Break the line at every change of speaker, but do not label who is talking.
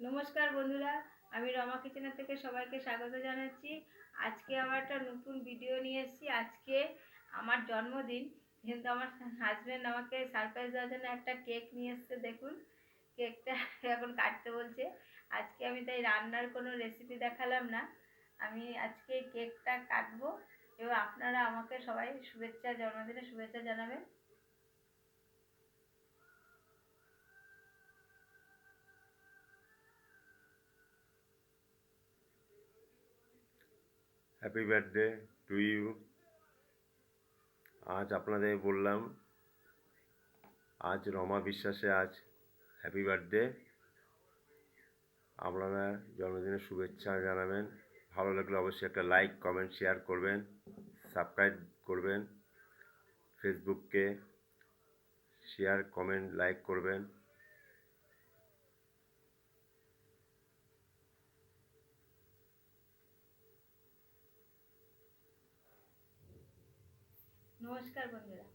নমস্কার বন্ধুরা, আমি রমা কিচেনের থেকে সবাইকে স্বাগত জানাচ্ছি। আজকে আবার একটা নতুন ভিডিও নিয়ে এসেছি। আজকে আমার জন্মদিন, কিন্তু আমার হাজব্যান্ড আমাকে সারপ্রাইজ দেওয়ার জন্য একটা কেক নিয়ে এসেছে। দেখুন, কেকটা এখন কাটতে বলছে। আজকে আমি তাই রান্নার কোনো রেসিপি দেখালাম না, আমি আজকে কেকটা কাটবো এবং আপনারা আমাকে সবাই জন্মদিনের শুভেচ্ছা জানাবেন।
Happy birthday to you. আজ আপনাদের বললাম, আজ রমা বিশ্বাসে আজ হ্যাপি বার্থডে। আপনারা জন্মদিনের শুভেচ্ছা জানাবেন। ভালো লাগলে অবশ্যই একটা লাইক, কমেন্ট, শেয়ার করবেন, সাবস্ক্রাইব করবেন, ফেসবুককে শেয়ার, কমেন্ট, লাইক করবেন।
নমস্কার বন্ধুরা।